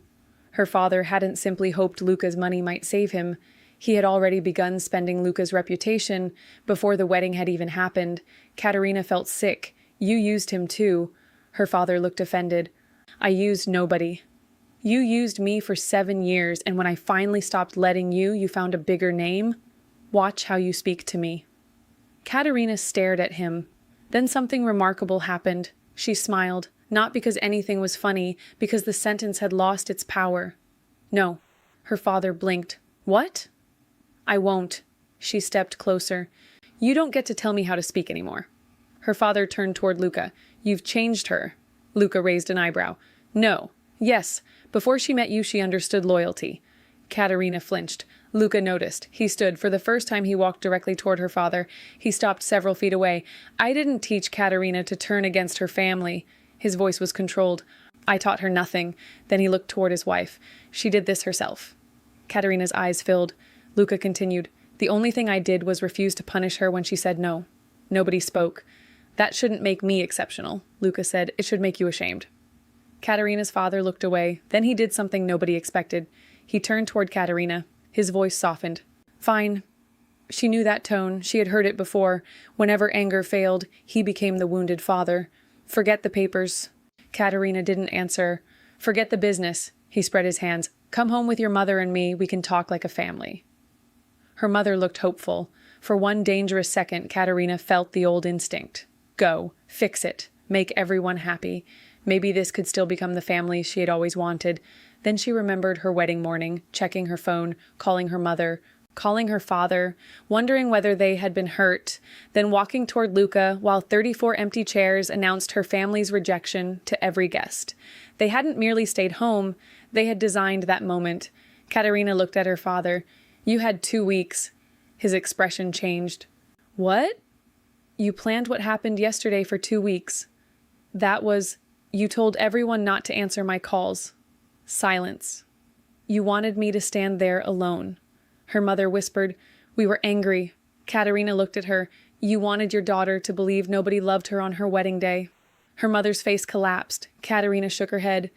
Her father hadn't simply hoped Luca's money might save him. He had already begun spending Luca's reputation before the wedding had even happened. Katerina felt sick. You used him too. Her father looked offended. I used nobody. You used me for 7 years, and when I finally stopped letting you, you found a bigger name? Watch how you speak to me. Katerina stared at him. Then something remarkable happened. She smiled, not because anything was funny, because the sentence had lost its power. No. Her father blinked. What? I won't. She stepped closer. You don't get to tell me how to speak anymore. Her father turned toward Luca. You've changed her. Luca raised an eyebrow. No. Yes. Before she met you, she understood loyalty. Katerina flinched. Luca noticed. He stood. For the first time, he walked directly toward her father. He stopped several feet away. I didn't teach Katerina to turn against her family. His voice was controlled. I taught her nothing. Then he looked toward his wife. She did this herself. Katerina's eyes filled. Luca continued. The only thing I did was refuse to punish her when she said no. Nobody spoke. That shouldn't make me exceptional, Luca said. It should make you ashamed. Katerina's father looked away. Then he did something nobody expected. He turned toward Katerina. His voice softened. Fine. She knew that tone. She had heard it before. Whenever anger failed, he became the wounded father. Forget the papers. Katerina didn't answer. Forget the business. He spread his hands. Come home with your mother and me. We can talk like a family. Her mother looked hopeful. For one dangerous second, Katerina felt the old instinct. Go. Fix it. Make everyone happy. Maybe this could still become the family she had always wanted. Then she remembered her wedding morning, checking her phone, calling her mother, calling her father, wondering whether they had been hurt, then walking toward Luca while 34 empty chairs announced her family's rejection to every guest. They hadn't merely stayed home, they had designed that moment. Katerina looked at her father. You had 2 weeks. His expression changed. What? You planned what happened yesterday for 2 weeks. That was, you told everyone not to answer my calls. Silence. You wanted me to stand there alone. Her mother whispered, we were angry. Katerina looked at her. You wanted your daughter to believe nobody loved her on her wedding day. Her mother's face collapsed. Katerina shook her head.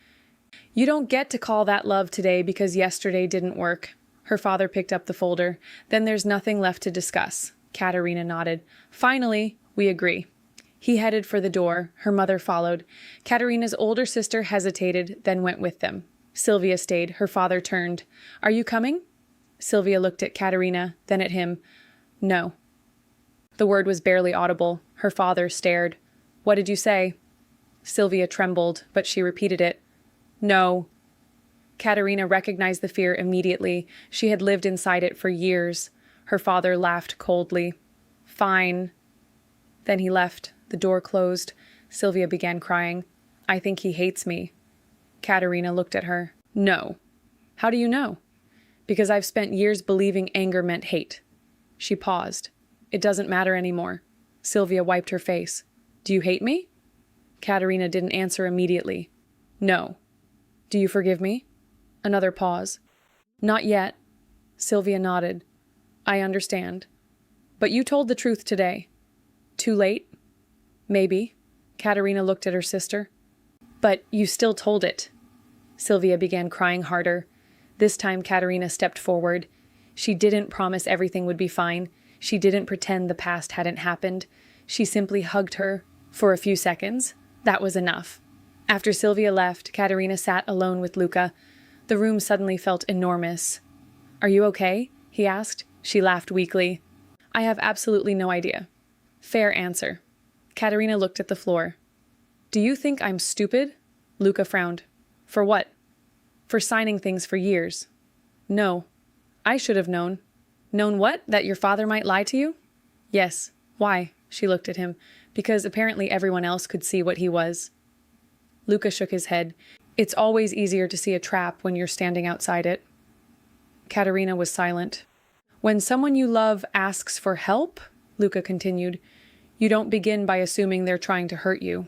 You don't get to call that love today because yesterday didn't work. Her father picked up the folder. Then there's nothing left to discuss. Katerina nodded. Finally, we agree. He headed for the door. Her mother followed. Katerina's older sister hesitated, then went with them. Sylvia stayed. Her father turned. Are you coming? Sylvia looked at Katerina, then at him. No. The word was barely audible. Her father stared. What did you say? Sylvia trembled, but she repeated it. No. Katerina recognized the fear immediately. She had lived inside it for years. Her father laughed coldly. Fine. Then he left. The door closed. Sylvia began crying. I think he hates me. Katerina looked at her. No. How do you know? Because I've spent years believing anger meant hate. She paused. It doesn't matter anymore. Sylvia wiped her face. Do you hate me? Katerina didn't answer immediately. No. Do you forgive me? Another pause. Not yet. Sylvia nodded. I understand. But you told the truth today. Too late? Maybe. Katerina looked at her sister. But you still told it. Sylvia began crying harder. This time Katerina stepped forward. She didn't promise everything would be fine. She didn't pretend the past hadn't happened. She simply hugged her. For a few seconds, that was enough. After Sylvia left, Katerina sat alone with Luca. The room suddenly felt enormous. Are you okay? He asked. She laughed weakly. I have absolutely no idea. Fair answer. Katerina looked at the floor. Do you think I'm stupid? Luca frowned. For what? For signing things for years. No. I should have known. Known what? That your father might lie to you? Yes. Why? She looked at him. Because apparently everyone else could see what he was. Luca shook his head. It's always easier to see a trap when you're standing outside it. Katerina was silent. When someone you love asks for help, Luca continued, you don't begin by assuming they're trying to hurt you.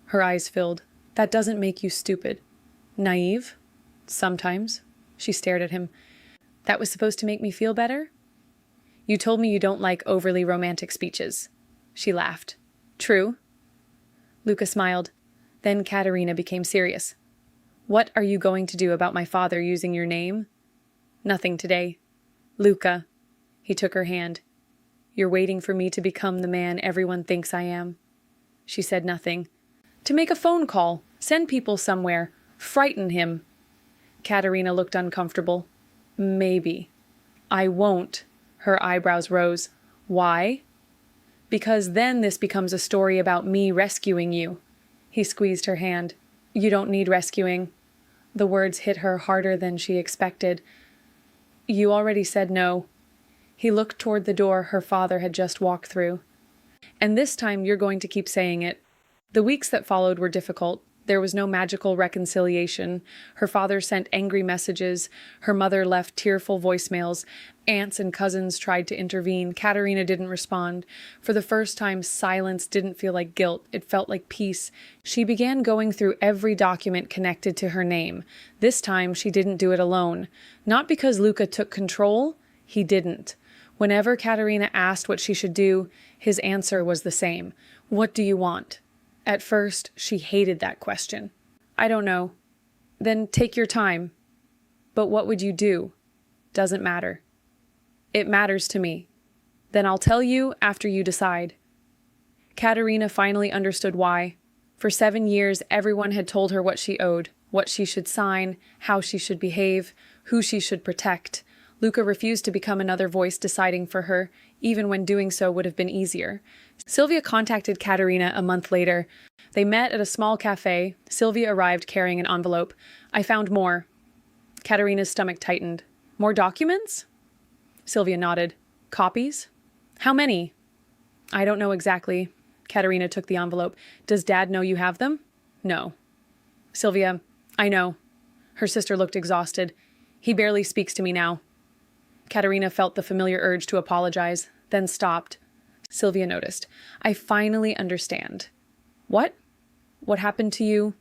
Her eyes filled. That doesn't make you stupid. Naive? Sometimes. She stared at him. That was supposed to make me feel better? You told me you don't like overly romantic speeches. She laughed. True. Luca smiled. Then Katerina became serious. What are you going to do about my father using your name? Nothing today. Luca. He took her hand. You're waiting for me to become the man everyone thinks I am. She said nothing. To make a phone call. Send people somewhere. Frighten him. Katerina looked uncomfortable. Maybe. I won't. Her eyebrows rose. Why? Because then this becomes a story about me rescuing you. He squeezed her hand. You don't need rescuing. The words hit her harder than she expected. You already said no. He looked toward the door her father had just walked through. And this time you're going to keep saying it. The weeks that followed were difficult. There was no magical reconciliation. Her father sent angry messages. Her mother left tearful voicemails. Aunts and cousins tried to intervene. Katerina didn't respond. For the first time, silence didn't feel like guilt. It felt like peace. She began going through every document connected to her name. This time, she didn't do it alone. Not because Luca took control. He didn't. Whenever Katerina asked what she should do, his answer was the same. What do you want? At first, she hated that question. I don't know. Then take your time. But what would you do? Doesn't matter. It matters to me. Then I'll tell you after you decide. Katerina finally understood why. For 7 years, everyone had told her what she owed, what she should sign, how she should behave, who she should protect. Luca refused to become another voice deciding for her, even when doing so would have been easier. Sylvia contacted Katerina a month later. They met at a small cafe. Sylvia arrived carrying an envelope. "I found more." Katerina's stomach tightened. "More documents?" Sylvia nodded. "Copies? How many?" "I don't know exactly." Katerina took the envelope. "Does Dad know you have them?" "No." Sylvia, "I know." Her sister looked exhausted. "He barely speaks to me now." Katerina felt the familiar urge to apologize, then stopped. Sylvia noticed. "I finally understand." "What? What happened to you?"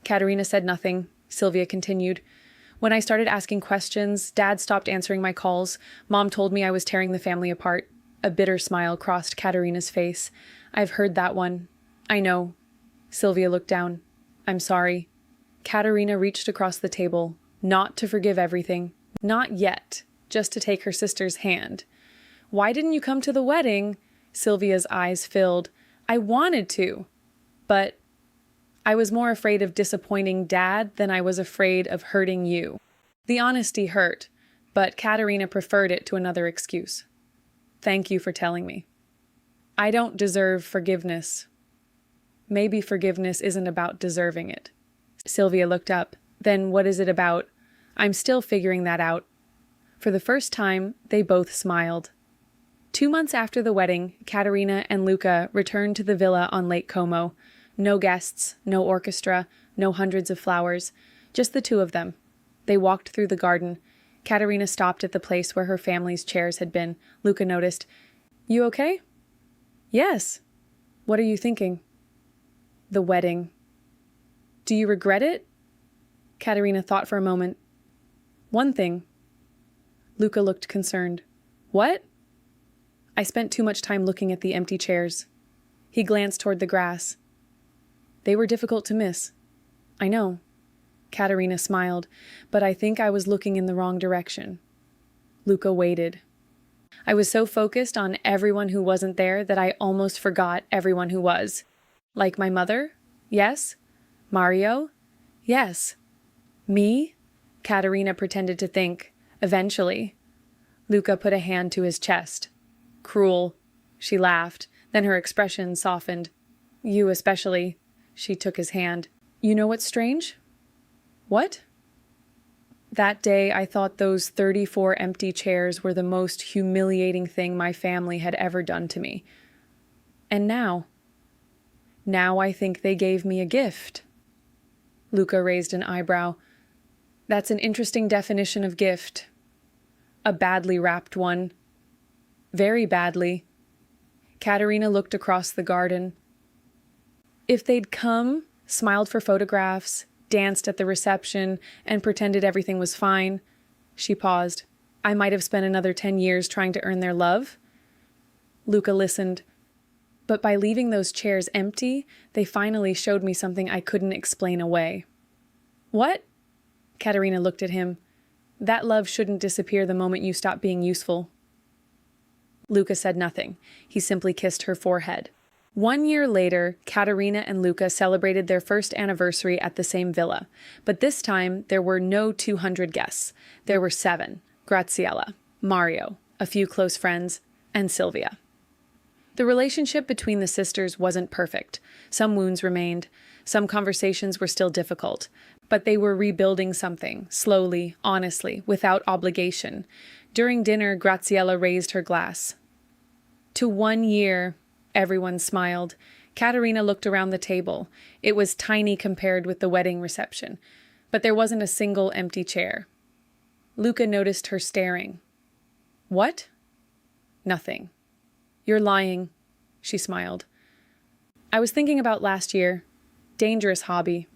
Katerina said nothing. Sylvia continued. "When I started asking questions, Dad stopped answering my calls. Mom told me I was tearing the family apart." A bitter smile crossed Katerina's face. "I've heard that one." "I know." Sylvia looked down. "I'm sorry." Katerina reached across the table, not to forgive everything, not yet, just to take her sister's hand. "Why didn't you come to the wedding?" Sylvia's eyes filled. "I wanted to, but I was more afraid of disappointing Dad than I was afraid of hurting you." The honesty hurt, but Katerina preferred it to another excuse. "Thank you for telling me. I don't deserve forgiveness." "Maybe forgiveness isn't about deserving it." Sylvia looked up. "Then what is it about?" "I'm still figuring that out." For the first time, they both smiled. 2 months after the wedding, Katerina and Luca returned to the villa on Lake Como. No guests, no orchestra, no hundreds of flowers, just the two of them. They walked through the garden. Katerina stopped at the place where her family's chairs had been. Luca noticed. "You okay?" "Yes." "What are you thinking?" "The wedding." "Do you regret it?" Katerina thought for a moment. "One thing." Luca looked concerned. "What?" "I spent too much time looking at the empty chairs." He glanced toward the grass. "They were difficult to miss." "I know." Katerina smiled. "But I think I was looking in the wrong direction." Luca waited. "I was so focused on everyone who wasn't there that I almost forgot everyone who was. Like my mother? Yes. Mario? Yes. Me?" Katerina pretended to think. "Eventually." Luca put a hand to his chest. "Cruel." She laughed. Then her expression softened. "You especially." She took his hand. "You know what's strange?" "What?" "That day I thought those 34 empty chairs were the most humiliating thing my family had ever done to me. And now? Now I think they gave me a gift." Luca raised an eyebrow. "That's an interesting definition of gift." "A badly wrapped one." "Very badly." Katerina looked across the garden. "If they'd come, smiled for photographs, danced at the reception, and pretended everything was fine." She paused. "I might have spent another 10 years trying to earn their love." Luca listened. "But by leaving those chairs empty, they finally showed me something I couldn't explain away." "What?" Katerina looked at him. "That love shouldn't disappear the moment you stop being useful." Luca said nothing. He simply kissed her forehead. 1 year later, Katerina and Luca celebrated their first anniversary at the same villa. But this time, there were no 200 guests. There were 7. Graziella, Mario, a few close friends, and Sylvia. The relationship between the sisters wasn't perfect. Some wounds remained. Some conversations were still difficult. But they were rebuilding something, slowly, honestly, without obligation. During dinner, Graziella raised her glass. "To 1 year," everyone smiled. Katerina looked around the table. It was tiny compared with the wedding reception, but there wasn't a single empty chair. Luca noticed her staring. "What?" "Nothing." "You're lying." She smiled. "I was thinking about last year. Dangerous hobby.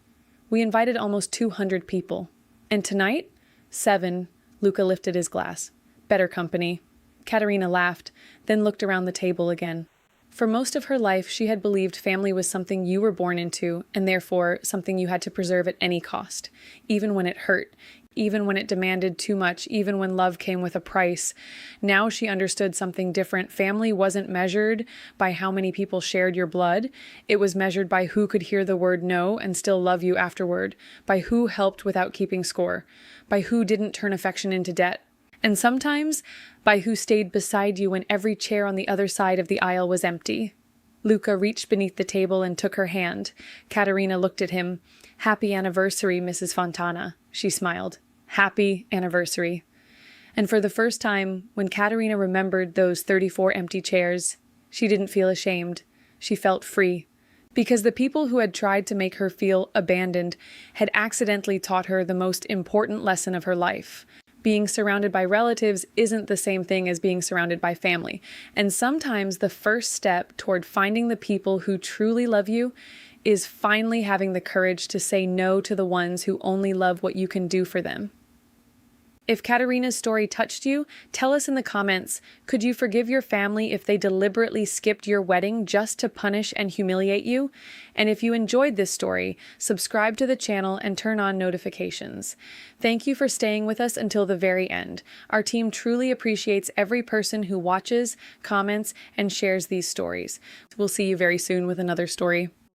We invited almost 200 people. And tonight? 7. Luca lifted his glass. "Better company." Katerina laughed, then looked around the table again. For most of her life, she had believed family was something you were born into, and therefore something you had to preserve at any cost, even when it hurt, even when it demanded too much, even when love came with a price. Now she understood something different. Family wasn't measured by how many people shared your blood. It was measured by who could hear the word no and still love you afterward, by who helped without keeping score, by who didn't turn affection into debt, and sometimes by who stayed beside you when every chair on the other side of the aisle was empty. Luca reached beneath the table and took her hand. Caterina looked at him. "Happy anniversary, Mrs. Fontana," she smiled. "Happy anniversary." And for the first time, when Caterina remembered those 34 empty chairs, she didn't feel ashamed. She felt free. Because the people who had tried to make her feel abandoned had accidentally taught her the most important lesson of her life. Being surrounded by relatives isn't the same thing as being surrounded by family. And sometimes the first step toward finding the people who truly love you is finally having the courage to say no to the ones who only love what you can do for them. If Caterina's story touched you, tell us in the comments, could you forgive your family if they deliberately skipped your wedding just to punish and humiliate you? And if you enjoyed this story, subscribe to the channel and turn on notifications. Thank you for staying with us until the very end. Our team truly appreciates every person who watches, comments, and shares these stories. We'll see you very soon with another story.